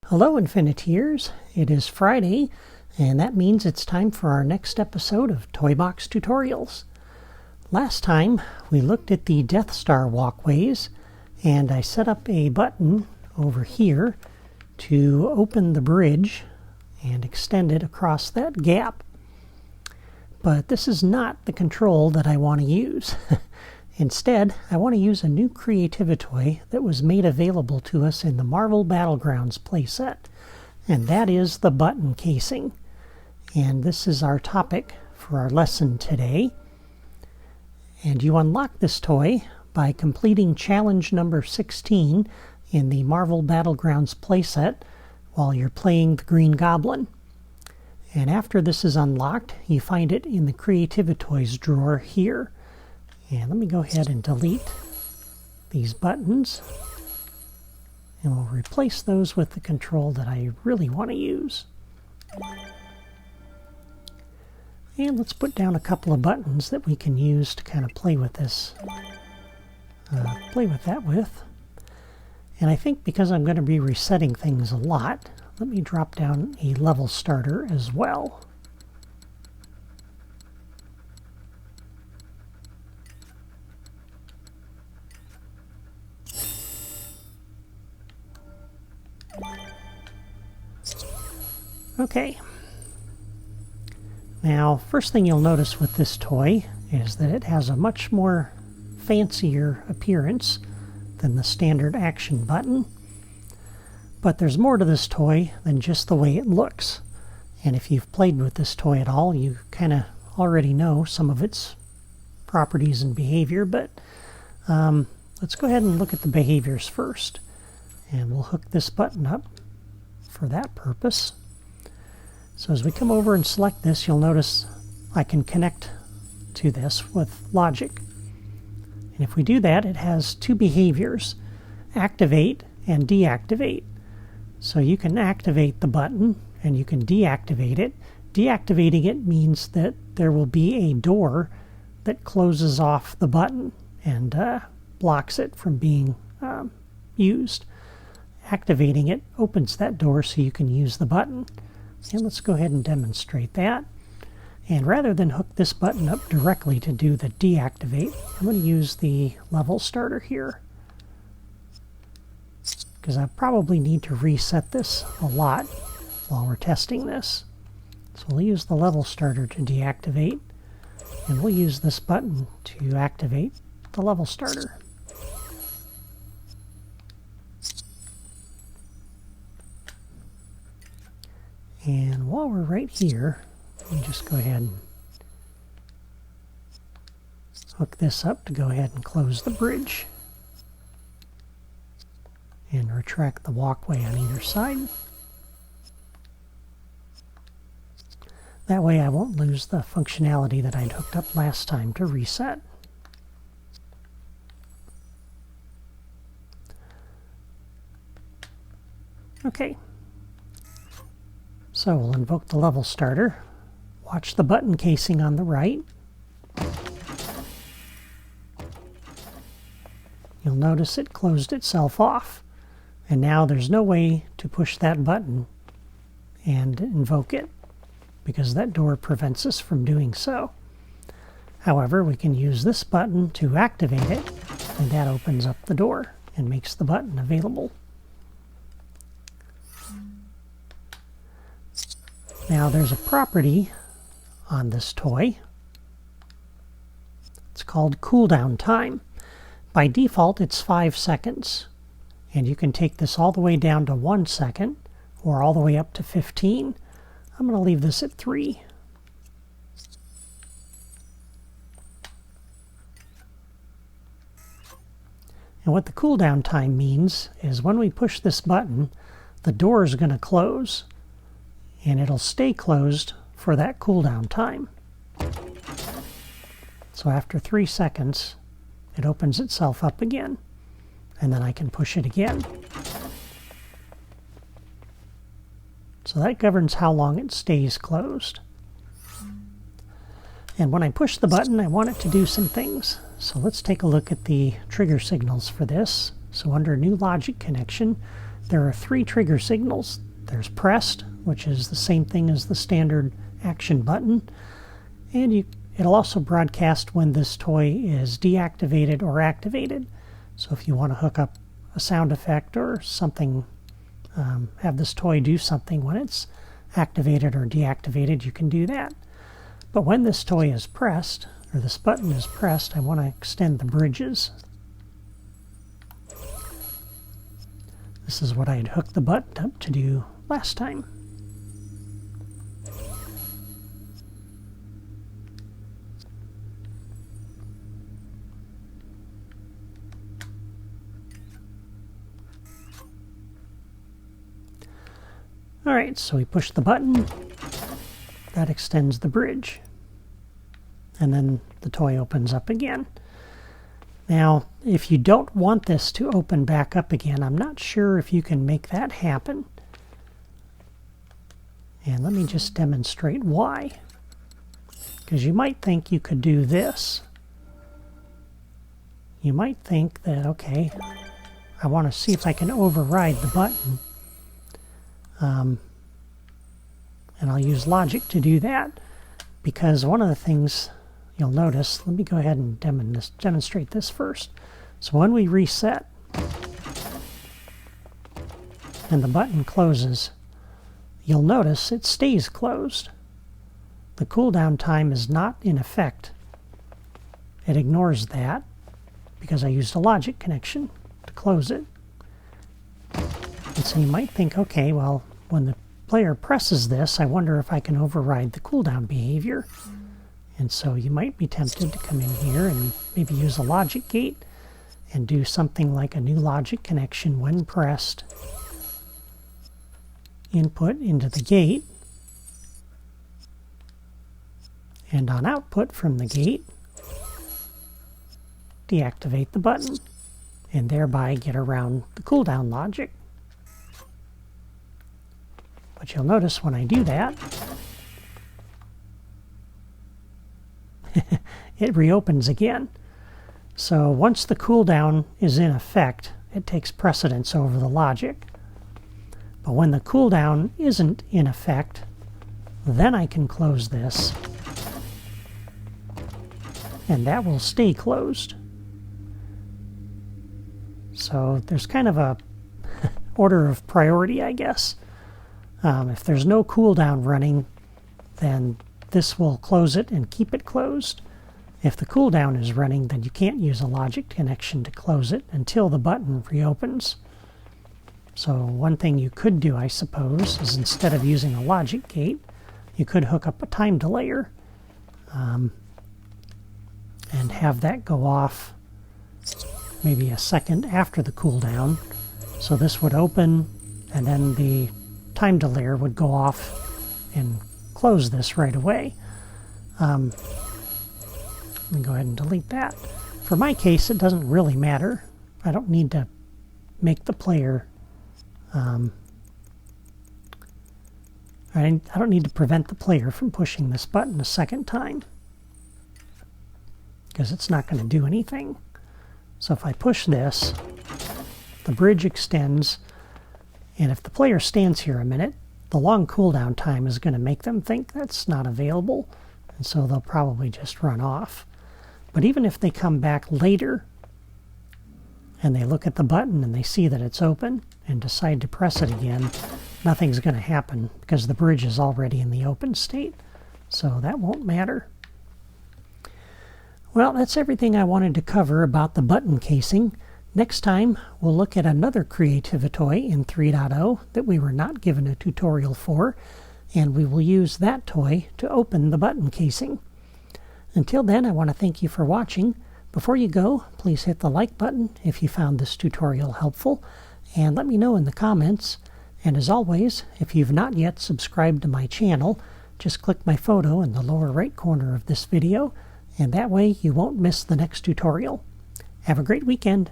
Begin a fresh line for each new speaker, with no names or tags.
Hello, Infiniteers. It is Friday, and that means it's time for our next episode of Toy Box Tutorials. Last time, we looked at the Death Star walkways, and I set up a button over here to open the bridge and extend it across that gap. But this is not the control that I want to use. Instead, I want to use a new Creativi-toy that was made available to us in the Marvel Battlegrounds playset, and that is the button casing. And this is our topic for our lesson today. And you unlock this toy by completing challenge number 16 in the Marvel Battlegrounds playset while you're playing the Green Goblin. And after this is unlocked, you find it in the Creativi-toys drawer here. And let me go ahead and delete these buttons. And we'll replace those with the control that I really want to use. And let's put down a couple of buttons that we can use to kind of play with this. And I think because I'm going to be resetting things a lot, let me drop down a level starter as well. Okay. Now, first thing you'll notice with this toy is that it has a much more fancier appearance than the standard action button. But there's more to this toy than just the way it looks. And if you've played with this toy at all, you kind of already know some of its properties and behavior. But let's go ahead and look at the behaviors first. And we'll hook this button up for that purpose. So as we come over and select this, you'll notice I can connect to this with logic. And if we do that, it has two behaviors, activate and deactivate. So you can activate the button and you can deactivate it. Deactivating it means that there will be a door that closes off the button and blocks it from being used. Activating it opens that door so you can use the button. And let's go ahead and demonstrate that. And rather than hook this button up directly to do the deactivate, I'm going to use the level starter here, because I probably need to reset this a lot while we're testing this. So we'll use the level starter to deactivate, and we'll use this button to activate the level starter. And while we're right here, let me just go ahead and hook this up to go ahead and close the bridge. And retract the walkway on either side. That way I won't lose the functionality that I'd hooked up last time to reset. Okay. So we'll invoke the level starter. Watch the button casing on the right. You'll notice it closed itself off. And now there's no way to push that button and invoke it, because that door prevents us from doing so. However, we can use this button to activate it, and that opens up the door and makes the button available. Now there's a property on this toy. It's called cooldown time. By default, it's 5 seconds. And you can take this all the way down to 1 second, or all the way up to 15. I'm going to leave this at 3. And what the cooldown time means is when we push this button, the door is going to close. And it'll stay closed for that cooldown time. So after 3 seconds, it opens itself up again. And then I can push it again. So that governs how long it stays closed. And when I push the button, I want it to do some things. So let's take a look at the trigger signals for this. So under New Logic Connection, there are 3 trigger signals. There's pressed, which is the same thing as the standard action button, and it'll also broadcast when this toy is deactivated or activated. So if you want to hook up a sound effect or something, have this toy do something when it's activated or deactivated, you can do that. But when this toy is pressed, or this button is pressed, I want to extend the bridges. This is what I had hooked the button up to do last time. Alright, so we push the button, that extends the bridge, and then the toy opens up again. Now, if you don't want this to open back up again, I'm not sure if you can make that happen. And let me just demonstrate why. Because you might think you could do this. You might think that, okay, I want to see if I can override the button. And I'll use logic to do that, because one of the things you'll notice, let me go ahead and demonstrate this first. So when we reset and the button closes, you'll notice it stays closed. The cooldown time is not in effect. It ignores that because I used a logic connection to close it. And so you might think, okay, well, when the player presses this, I wonder if I can override the cooldown behavior. And so you might be tempted to come in here and maybe use a logic gate and do something like a new logic connection when pressed. Input into the gate, and on output from the gate, deactivate the button, and thereby get around the cooldown logic. But you'll notice when I do that, it reopens again. So once the cooldown is in effect, it takes precedence over the logic. But when the cooldown isn't in effect, then I can close this, and that will stay closed. So there's kind of a order of priority, I guess. If there's no cooldown running, then this will close it and keep it closed. If the cooldown is running, then you can't use a logic connection to close it until the button reopens. So one thing you could do, I suppose, is instead of using a logic gate, you could hook up a time delayer and have that go off maybe a second after the cooldown. So this would open, and then the time delayer would go off and close this right away. Let me go ahead and delete that. For my case, it doesn't really matter. I don't need to make the player I don't need to prevent the player from pushing this button a second time, because it's not going to do anything. So if I push this, the bridge extends, and if the player stands here a minute, the long cooldown time is going to make them think that's not available, and so they'll probably just run off. But even if they come back later and they look at the button and they see that it's open and decide to press it again, nothing's going to happen because the bridge is already in the open state, so that won't matter. Well, that's everything I wanted to cover about the button casing. Next time, we'll look at another Creativi-toy in 3.0 that we were not given a tutorial for, and we will use that toy to open the button casing. Until then, I want to thank you for watching. Before you go, please hit the like button if you found this tutorial helpful, and let me know in the comments. And as always, if you've not yet subscribed to my channel, just click my photo in the lower right corner of this video, and that way you won't miss the next tutorial. Have a great weekend!